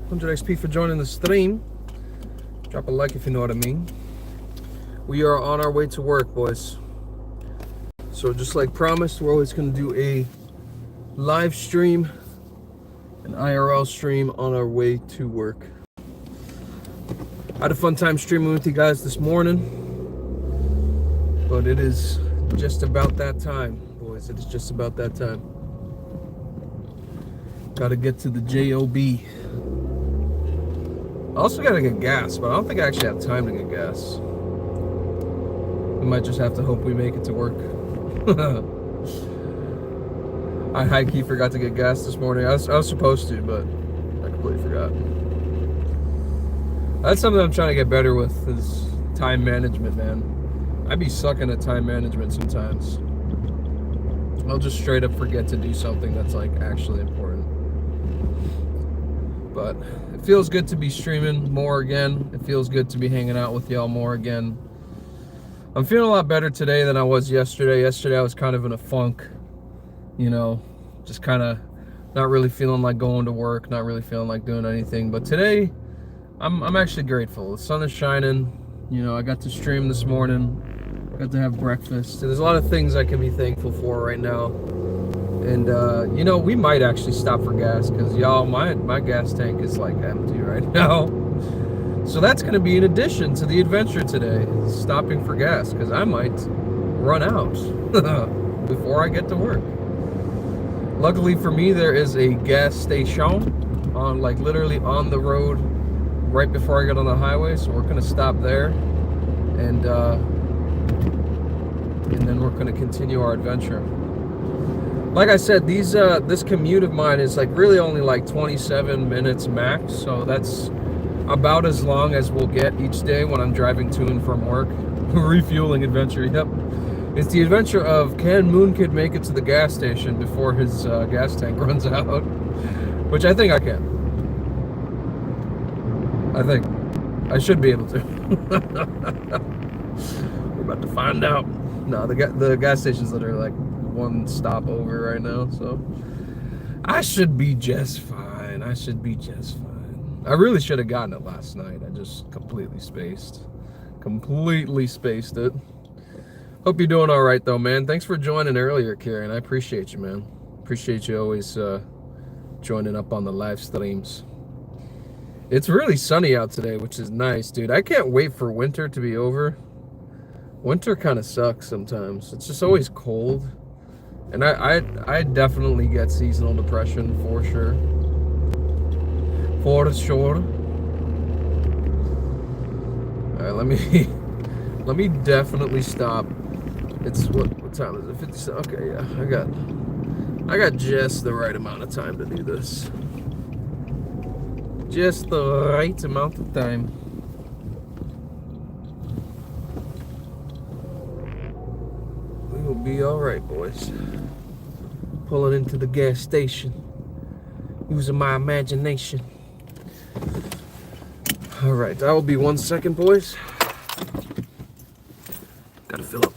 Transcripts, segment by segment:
100XP for joining the stream. Drop a like if you know what I mean. We are on our way to work, boys. So just like promised, we're always going to do a live stream, an IRL stream on our way to work. I had a fun time streaming with you guys this morning, but it is just about that time, boys. It is just about that time. Gotta get to the JOB. I also gotta get gas, but I don't think I actually have time to get gas. We might just have to hope we make it to work. I high-key forgot to get gas this morning. I was supposed to, but I completely forgot. That's something I'm trying to get better with, is time management, man. I be sucking at time management sometimes. I'll just straight up forget to do something that's like actually important. But it feels good to be streaming more again. It feels good to be hanging out with y'all more again. I'm feeling a lot better today than I was yesterday. Yesterday I was kind of in a funk, you know, just kind of not really feeling like going to work, not really feeling like doing anything. But today, I'm actually grateful. The sun is shining. You know, I got to stream this morning, got to have breakfast. There's a lot of things I can be thankful for right now. And, you know, we might actually stop for gas because, y'all, my gas tank is, like, empty right now. So that's going to be an addition to the adventure today, stopping for gas, because I might run out before I get to work. Luckily for me, there is a gas station on, like, literally on the road right before I get on the highway, so we're going to stop there, and then we're going to continue our adventure. Like I said, this commute of mine is like really only like 27 minutes max, so that's about as long as we'll get each day when I'm driving to and from work. Refueling adventure, yep. It's the adventure of, can Moonkid make it to the gas station before his gas tank runs out? Which I think I can. I think. I should be able to. We're about to find out. No, the gas station's literally like one stop over right now, so I should be just fine. I should be just fine. I really should have gotten it last night. I just completely spaced it. Hope you're doing all right though, man. Thanks for joining earlier, Karen. I appreciate you, man. Appreciate you always joining up on the live streams. It's really sunny out today, which is nice, dude. I can't wait for winter to be over. Winter kind of sucks sometimes. It's just always cold. And I definitely get seasonal depression for sure. For sure. Alright, let me definitely stop. It's what time is it? 50. Okay, yeah. I got just the right amount of time to do this. Just the right amount of time. We will be alright, boys. Pulling into the gas station, using my imagination. All right, that will be 1 second, boys. Gotta fill up.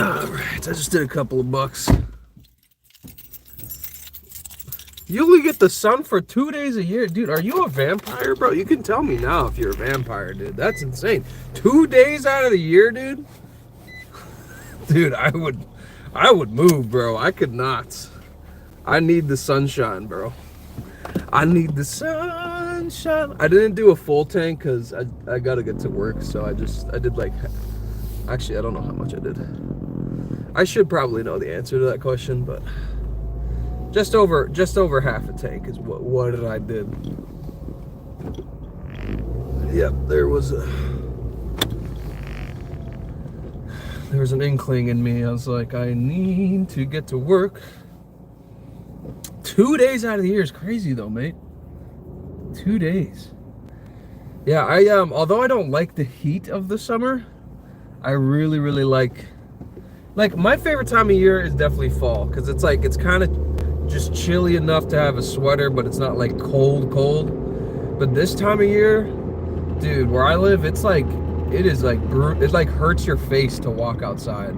Alright, I just did a couple of bucks. You only get the sun for 2 days a year. Dude, are you a vampire, bro? You can tell me now if you're a vampire, dude. That's insane. 2 days out of the year, dude? Dude, I would move, bro. I could not. I need the sunshine, bro. I need the sunshine. I didn't do a full tank because I gotta get to work, so I did like, actually, I don't know how much I did. I should probably know the answer to that question, but just over half a tank is what I did. Yep, there was an inkling in me. I was like, I need to get to work. 2 days out of the year is crazy though, mate. 2 days. Yeah, although I don't like the heat of the summer, I really like my favorite time of year is definitely fall, because it's like, it's kind of just chilly enough to have a sweater, but it's not like cold. But this time of year, dude, where I live, it's like, it is like, it like hurts your face to walk outside.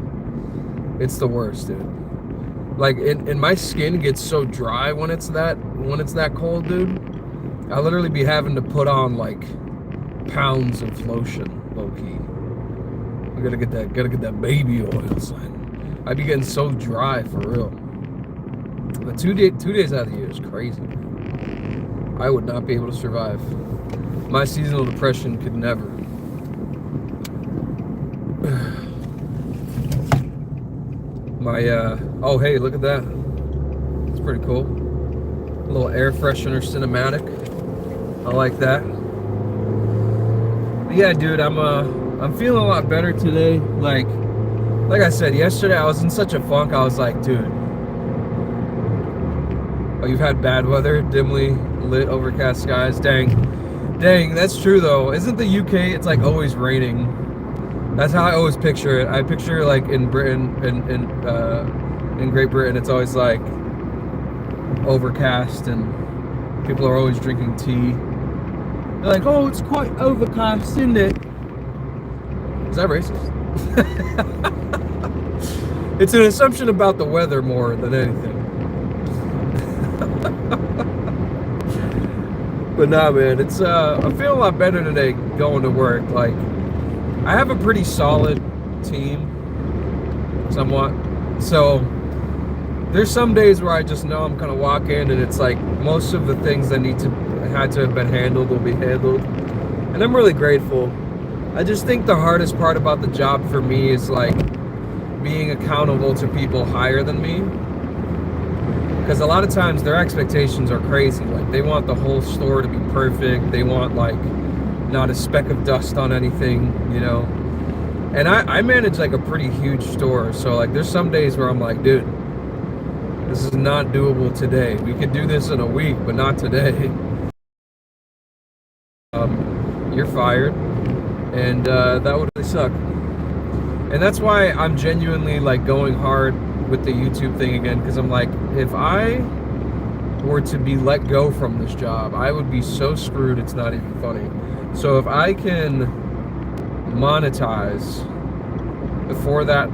It's the worst, dude. Like, and my skin gets so dry when it's that cold, dude. I literally be having to put on like pounds of lotion, low key. I gotta get that baby oil, son. I be getting so dry for real. But 2 days out of the year is crazy. I would not be able to survive. My seasonal depression could never. Oh hey, look at that. It's pretty cool. A little air freshener cinematic. I like that. But yeah, dude, I'm feeling a lot better today. Like I said, yesterday I was in such a funk. I was like, dude, oh, you've had bad weather, dimly lit, overcast skies. Dang, that's true though. Isn't the UK, it's like always raining? That's how I always picture it. I picture like in Britain, in Great Britain, it's always like overcast and people are always drinking tea. They're like, oh, it's quite overcast, isn't it? Is that racist? It's an assumption about the weather more than anything. But nah, man, it's I'm feeling a lot better today going to work. Like, I have a pretty solid team, somewhat. So there's some days where I just know I'm gonna walk in and it's like most of the things that had to have been handled will be handled, and I'm really grateful. I just think the hardest part about the job for me is like being accountable to people higher than me, because a lot of times their expectations are crazy. Like, they want the whole store to be perfect. They want like not a speck of dust on anything, you know. And I manage like a pretty huge store, so like there's some days where I'm like, dude, this is not doable today. We could do this in a week, but not today. You're fired, and that would really suck. And that's why I'm genuinely like going hard with the YouTube thing again, because I'm like, if I were to be let go from this job, I would be so screwed, it's not even funny. So if I can monetize before that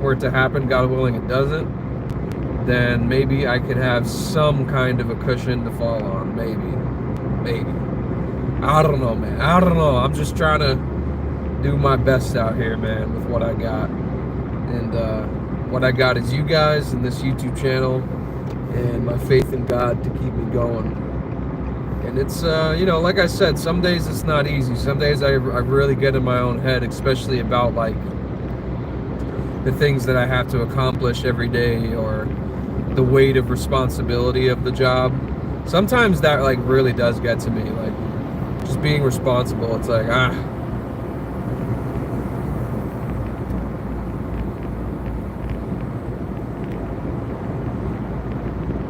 were to happen, God willing it doesn't, then maybe I could have some kind of a cushion to fall on. Maybe. I don't know, man. I don't know. I'm just trying to do my best out here, man, with what I got. And what I got is you guys and this YouTube channel and my faith in God to keep me going. And it's, you know, like I said, some days it's not easy. Some days I really get in my own head, especially about like the things that I have to accomplish every day, or the weight of responsibility of the job. Sometimes that like really does get to me, like just being responsible. It's like,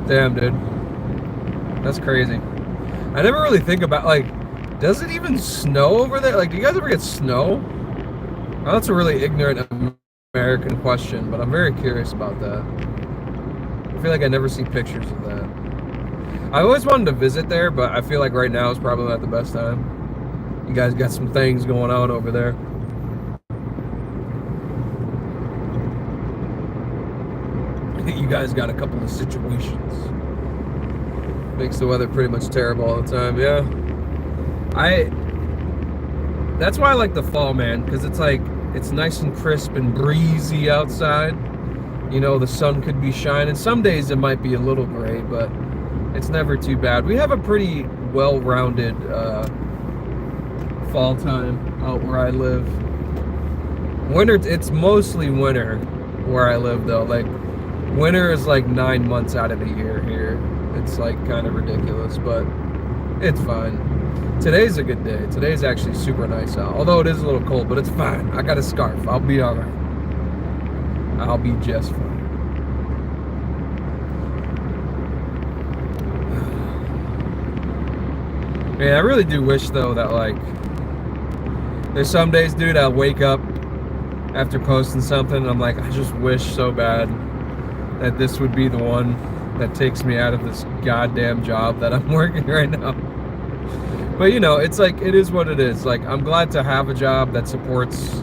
damn, dude, that's crazy. I never really think about, like, does it even snow over there? Like, do you guys ever get snow? Well, that's a really ignorant American question, but I'm very curious about that. I feel like I never see pictures of that. I always wanted to visit there, but I feel like right now is probably not the best time. You guys got some things going on over there. you guys got a couple of situations. Makes the weather pretty much terrible all the time. Yeah, that's why I like the fall, man, because it's like it's nice and crisp and breezy outside. You know, the sun could be shining. Some days it might be a little gray, but it's never too bad. We have a pretty well-rounded fall time out where I live. Winter, it's mostly winter where I live, though. Like, winter is like 9 months out of the year here. It's like kind of ridiculous, but it's fine. Today's a good day. Today's actually super nice out. Although it is a little cold, but it's fine. I got a scarf. I'll be all right. I'll be just fine. Man, I really do wish, though, that, like, there's some days, dude, I'll wake up after posting something, and I'm like, I just wish so bad that this would be the one that takes me out of this goddamn job that I'm working right now. But, you know, it's like, it is what it is. Like, I'm glad to have a job that supports,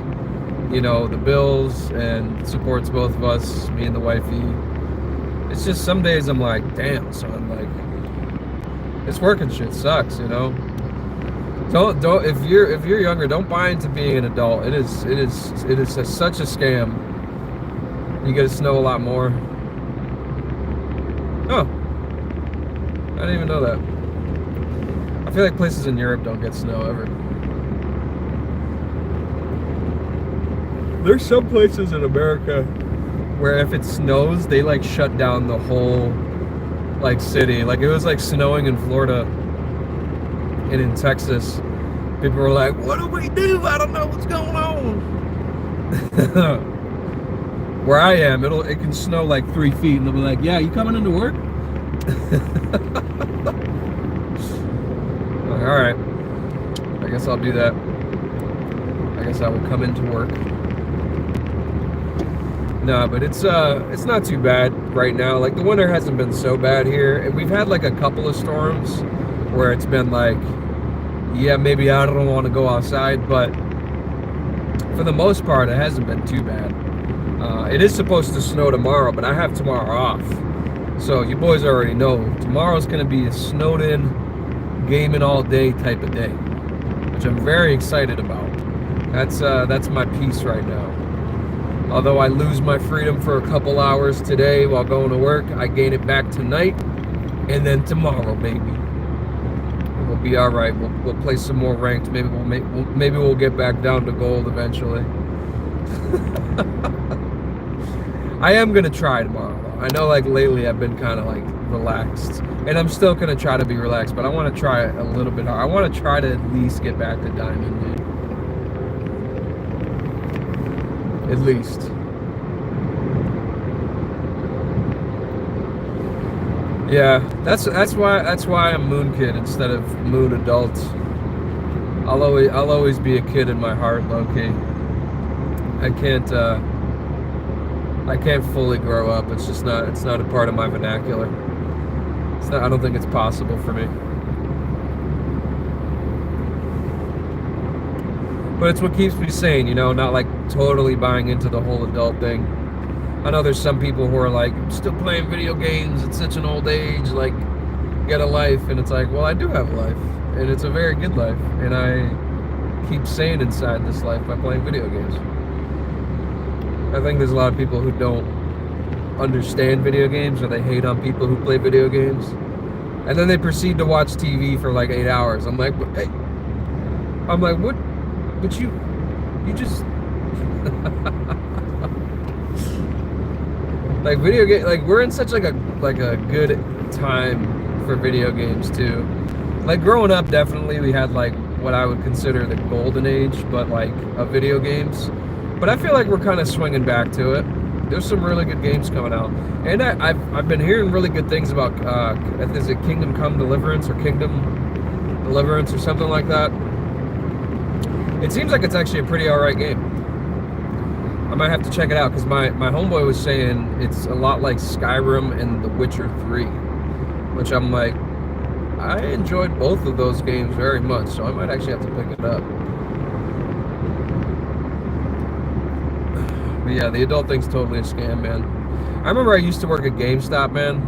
you know, the bills and supports both of us, me and the wifey. It's just some days I'm like, damn, son, like, this working shit sucks, you know? Don't if you're younger, don't buy into being an adult. It is such a scam. You get to snow a lot more. Oh, I didn't even know that. I feel like places in Europe don't get snow ever. There's some places in America where if it snows, they like shut down the whole like city. Like it was like snowing in Florida and in Texas. People were like, what do we do? I don't know what's going on. Where I am, it can snow like 3 feet and they'll be like, yeah, you coming into work? Like, all right, I guess I'll do that. I guess I will come into work. No, but it's not too bad right now. Like the winter hasn't been so bad here, and we've had like a couple of storms where it's been like, yeah, maybe I don't want to go outside, but for the most part, it hasn't been too bad. It is supposed to snow tomorrow, but I have tomorrow off, so you boys already know tomorrow's gonna be a snowed in, gaming all day type of day, which I'm very excited about. That's my peace right now. Although I lose my freedom for a couple hours today while going to work, I gain it back tonight, and then tomorrow, baby, we'll be all right. We'll play some more ranked. Maybe we'll get back down to gold eventually. I am gonna try tomorrow, though. I know, like lately, I've been kind of like relaxed, and I'm still gonna try to be relaxed. But I want to try it a little bit hard. I want to try to at least get back to diamond, dude. At least. Yeah, that's why I'm Moonkid instead of Moon Adult. I'll always be a kid in my heart, low-key. I can't fully grow up. It's not a part of my vernacular. I don't think it's possible for me. But it's what keeps me sane, you know, not like totally buying into the whole adult thing. I know there's some people who are like, still playing video games at such an old age, like, get a life. And it's like, well, I do have a life, and it's a very good life. And I keep sane inside this life by playing video games. I think there's a lot of people who don't understand video games, or they hate on people who play video games. And then they proceed to watch TV for like 8 hours. I'm like, hey, what? But you just like video game. Like we're in such like a good time for video games too. Like growing up, definitely we had like what I would consider the golden age, but like of video games. But I feel like we're kind of swinging back to it. There's some really good games coming out, and I've been hearing really good things about is it Kingdom Come Deliverance or Kingdom Deliverance or something like that. It seems like it's actually a pretty alright game. I might have to check it out because my homeboy was saying it's a lot like Skyrim and The Witcher 3, which I'm like, I enjoyed both of those games very much, so I might actually have to pick it up. But yeah, the adult thing's totally a scam, man. I remember I used to work at GameStop, man.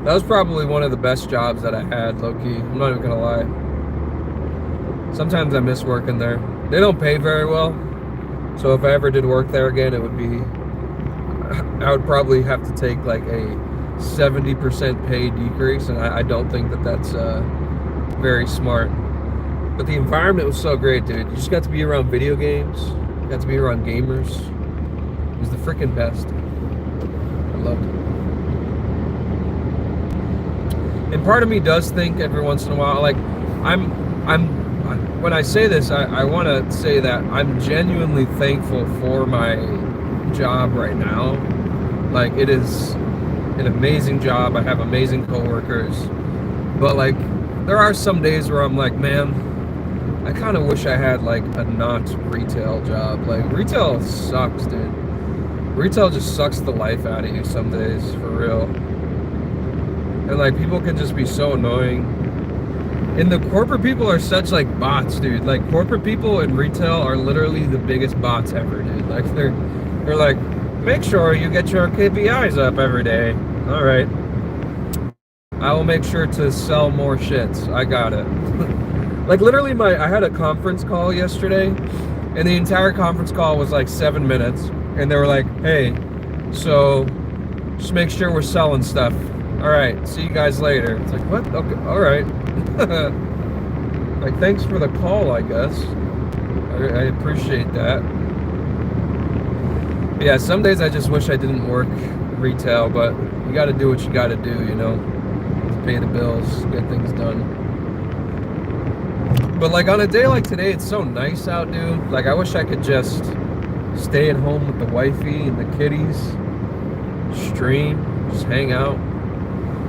That was probably one of the best jobs that I had, low-key. I'm not even gonna lie. Sometimes I miss working there. They don't pay very well, so if I ever did work there again, it would be, I would probably have to take like a 70% pay decrease, and I don't think that that's very smart. But the environment was so great, dude. You just got to be around video games, you got to be around gamers. It was the freaking best. I loved it. And part of me does think every once in a while, like, when I say this, I want to say that I'm genuinely thankful for my job right now. Like, it is an amazing job. I have amazing coworkers. But, like, there are some days where I'm like, man, I kind of wish I had, like, a not retail job. Like, retail sucks, dude. Retail just sucks the life out of you some days, for real. And, like, people can just be so annoying. And the corporate people are such, like, bots, dude. Like, corporate people in retail are literally the biggest bots ever, dude. Like, they're like, make sure you get your KPIs up every day. All right. I will make sure to sell more shits. I got it. Like, literally, I had a conference call yesterday, and the entire conference call was, like, 7 minutes. And they were like, hey, so just make sure we're selling stuff. All right, see you guys later. It's like, what? Okay, all right. Like, thanks for the call, I guess. I appreciate that. But yeah, some days I just wish I didn't work retail, but you got to do what you got to do, you know, to pay the bills, get things done. But, like, on a day like today, it's so nice out, dude. Like, I wish I could just stay at home with the wifey and the kitties, stream, just hang out.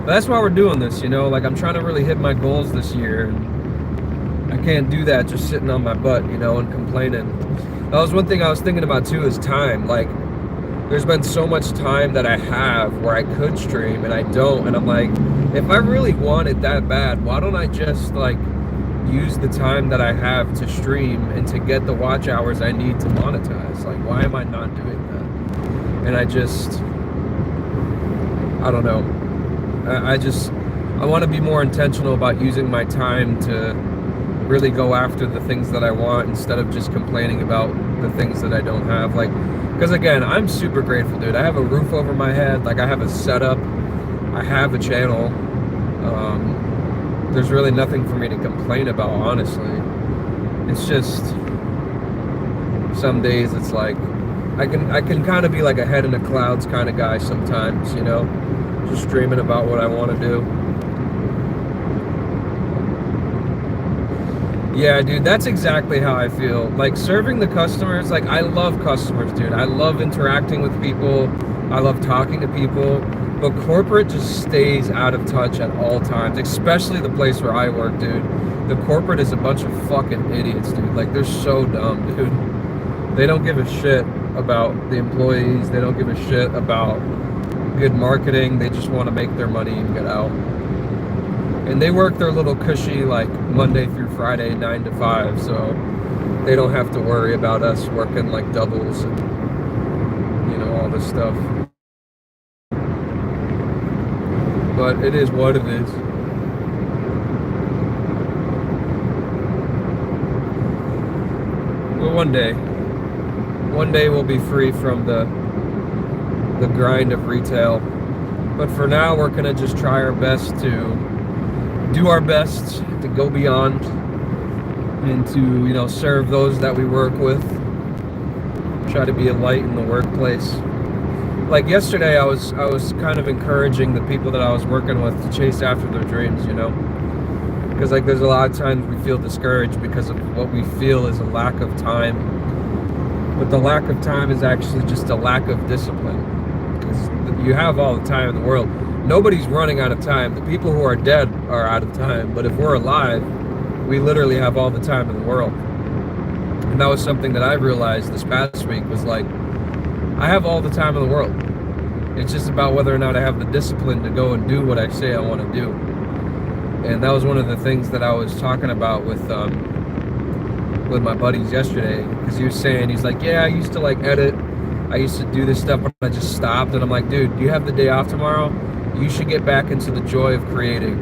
But that's why we're doing this, you know. Like, I'm trying to really hit my goals this year, and I can't do that just sitting on my butt, you know, and complaining. That was one thing I was thinking about too, is time. Like, there's been so much time that I have where I could stream and I don't, and I'm like, if I really want it that bad, why don't I just, like, use the time that I have to stream and to get the watch hours I need to monetize? Like, why am I not doing that? And I don't know. I want to be more intentional about using my time to really go after the things that I want, instead of just complaining about the things that I don't have. Like, because again, I'm super grateful, dude. I have a roof over my head. Like, I have a setup. I have a channel. There's really nothing for me to complain about, honestly. It's just some days it's like I can kind of be like a head in the clouds kind of guy sometimes, you know, just dreaming about what I want to do. Yeah, dude, that's exactly how I feel. Like, serving the customers, like, I love customers, dude. I love interacting with people. I love talking to people. But corporate just stays out of touch at all times, especially the place where I work, dude. The corporate is a bunch of fucking idiots, dude. Like, they're so dumb, dude. They don't give a shit about the employees. They don't give a shit about good marketing. They just want to make their money and get out. And they work their little cushy, like, Monday through Friday, 9 to 5, so they don't have to worry about us working, like, doubles and, you know, all this stuff. But it is what it is. Well, one day we'll be free from the grind of retail. But for now, we're gonna just try our best to do our best to go beyond and to, you know, serve those that we work with. Try to be a light in the workplace. Like yesterday, I was kind of encouraging the people that I was working with to chase after their dreams, you know? Because, like, there's a lot of times we feel discouraged because of what we feel is a lack of time. But the lack of time is actually just a lack of discipline. Because you have all the time in the world. Nobody's running out of time. The people who are dead are out of time. But if we're alive, we literally have all the time in the world. And that was something that I realized this past week, was like, I have all the time in the world. It's just about whether or not I have the discipline to go and do what I say I want to do. And that was one of the things that I was talking about with my buddies yesterday, because he was saying, he's like, yeah, I used to, like, edit. I used to do this stuff, but I just stopped. And I'm like, dude, you have the day off tomorrow. You should get back into the joy of creating,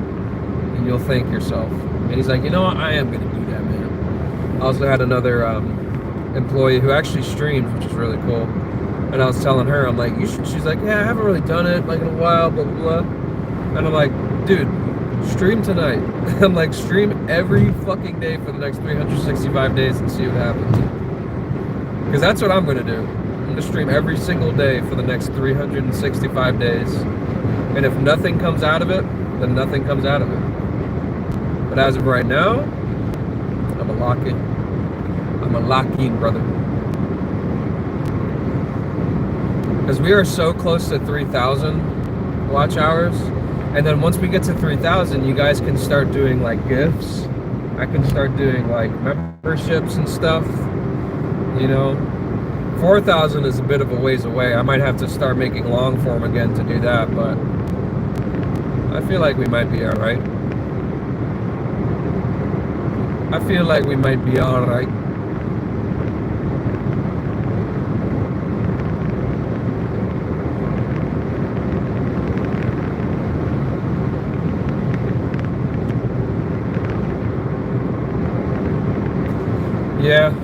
and you'll thank yourself. And he's like, you know what? I am going to do that, man. I also had another employee who actually streams, which is really cool. And I was telling her, I'm like, you should. She's like, yeah, I haven't really done it like in a while, blah, blah, blah. And I'm like, dude, stream tonight. I'm like, stream every fucking day for the next 365 days and see what happens. Because that's what I'm going to do. I'm going to stream every single day for the next 365 days. And if nothing comes out of it, then nothing comes out of it. But as of right now, I'm a lock-in. I'm a lock-in, brother. Because we are so close to 3,000 watch hours. And then once we get to 3,000, you guys can start doing like gifts. I can start doing like memberships and stuff. You know, 4,000 is a bit of a ways away. I might have to start making long form again to do that, but I feel like we might be all right. I feel like we might be all right. Yeah.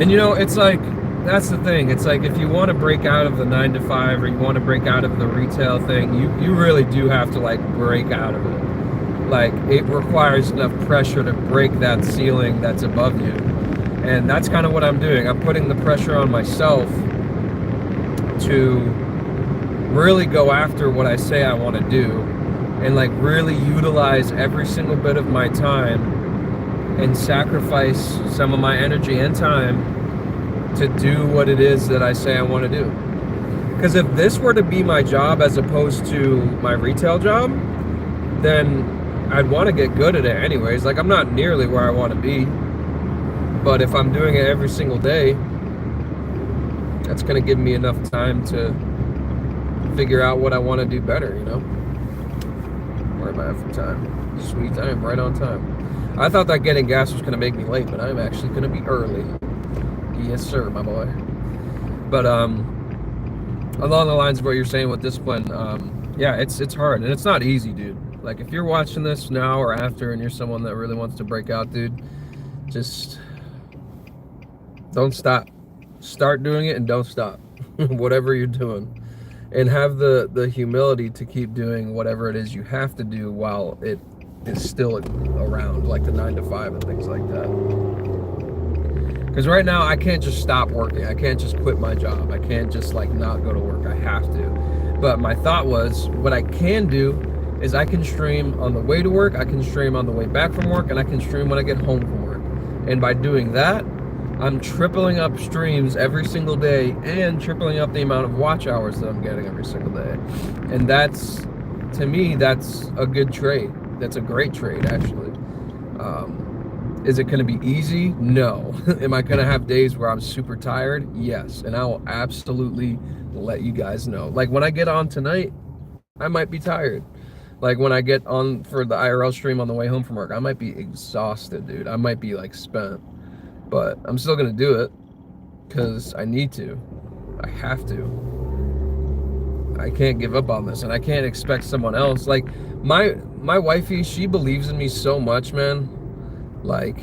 And you know, it's like, that's the thing. It's like, if you want to break out of the 9 to 5, or you want to break out of the retail thing, you really do have to like break out of it. Like, it requires enough pressure to break that ceiling that's above you. And that's kind of what I'm doing. I'm putting the pressure on myself to really go after what I say I want to do, and like really utilize every single bit of my time and sacrifice some of my energy and time to do what it is that I say I want to do. Because if this were to be my job as opposed to my retail job, then I'd want to get good at it anyways. Like, I'm not nearly where I want to be, but if I'm doing it every single day, that's going to give me enough time to figure out what I want to do better, you know? Where am I at for time? Sweet, I am right on time. I thought that getting gas was going to make me late, but I'm actually going to be early. Yes, sir, my boy. But along the lines of what you're saying with discipline, yeah, it's hard, and it's not easy, dude. Like, if you're watching this now or after, and you're someone that really wants to break out, dude, just don't stop. Start doing it and don't stop. Whatever you're doing. And have the humility to keep doing whatever it is you have to do while it is still around, like the 9 to 5 and things like that. Because right now, I can't just stop working. I can't just quit my job. I can't just like not go to work. I have to. But my thought was, what I can do is I can stream on the way to work, I can stream on the way back from work, and I can stream when I get home from work. And by doing that, I'm tripling up streams every single day and tripling up the amount of watch hours that I'm getting every single day. And that's, to me, that's a good trade. That's a great trade, actually. Is it going to be easy? No. Am I going to have days where I'm super tired? Yes. And I will absolutely let you guys know. Like, when I get on tonight, I might be tired. Like, when I get on for the IRL stream on the way home from work, I might be exhausted, dude. I might be like spent. But I'm still going to do it because I need to. I have to. I can't give up on this, and I can't expect someone else. Like, my wifey, she believes in me so much, man. Like,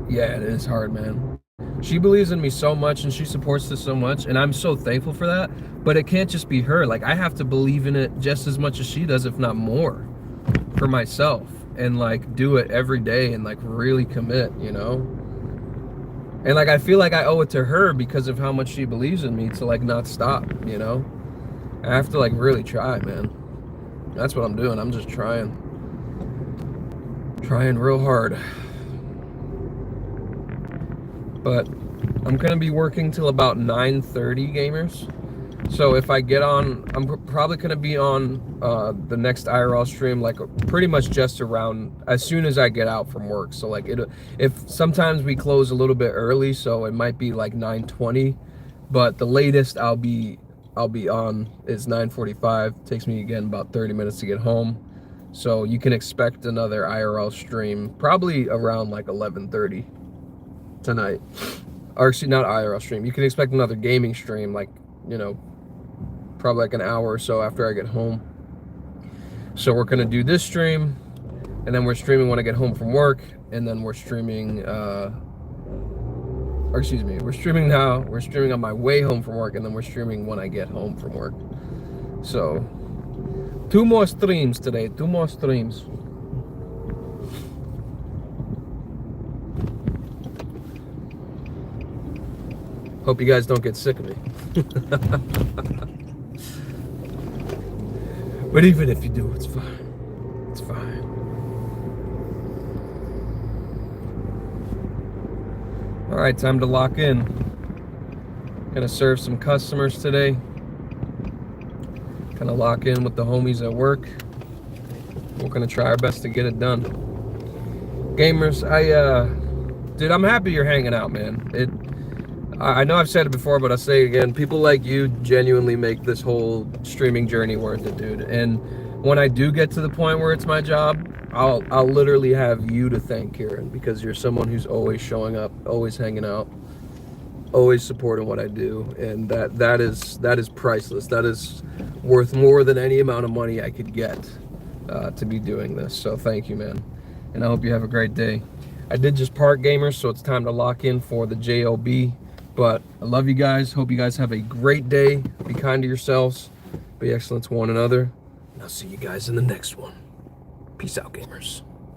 yeah, it is hard, man. She believes in me so much, and she supports this so much, and I'm so thankful for that. But it can't just be her. Like, I have to believe in it just as much as she does, if not more, for myself. And like do it every day and like really commit, you know? And like, I feel like I owe it to her because of how much she believes in me to like not stop, you know? I have to like really try, man. That's what I'm doing. I'm just trying real hard. But I'm gonna be working till about 9:30, gamers. So if I get on, I'm probably going to be on the next IRL stream, like pretty much just around as soon as I get out from work. So like, if sometimes we close a little bit early, so it might be like 9:20, but the latest I'll be on is 9:45. Takes me again about 30 minutes to get home. So you can expect another IRL stream probably around like 11:30. tonight. Or excuse, not IRL stream. You can expect another gaming stream, like, you know, probably like an hour or so after I get home. So we're gonna do this stream, and then we're streaming when I get home from work, and then we're streaming, or excuse me, we're streaming now. We're streaming on my way home from work, and then we're streaming when I get home from work. So 2 more streams today, 2 more streams. Hope you guys don't get sick of me. But even if you do, it's fine. It's fine. All right, time to lock in. Gonna serve some customers today. Gonna lock in with the homies at work. We're gonna try our best to get it done. Gamers, dude, I'm happy you're hanging out, man. I know I've said it before, but I'll say it again. People like you genuinely make this whole streaming journey worth it, dude. And when I do get to the point where it's my job, I'll literally have you to thank, Kieran, because you're someone who's always showing up, always hanging out, always supporting what I do, and that is priceless. That is worth more than any amount of money I could get to be doing this. So thank you, man, and I hope you have a great day. I did just park, gamers, so it's time to lock in for the JLB. But I love you guys. Hope you guys have a great day. Be kind to yourselves. Be excellent to one another. And I'll see you guys in the next one. Peace out, gamers.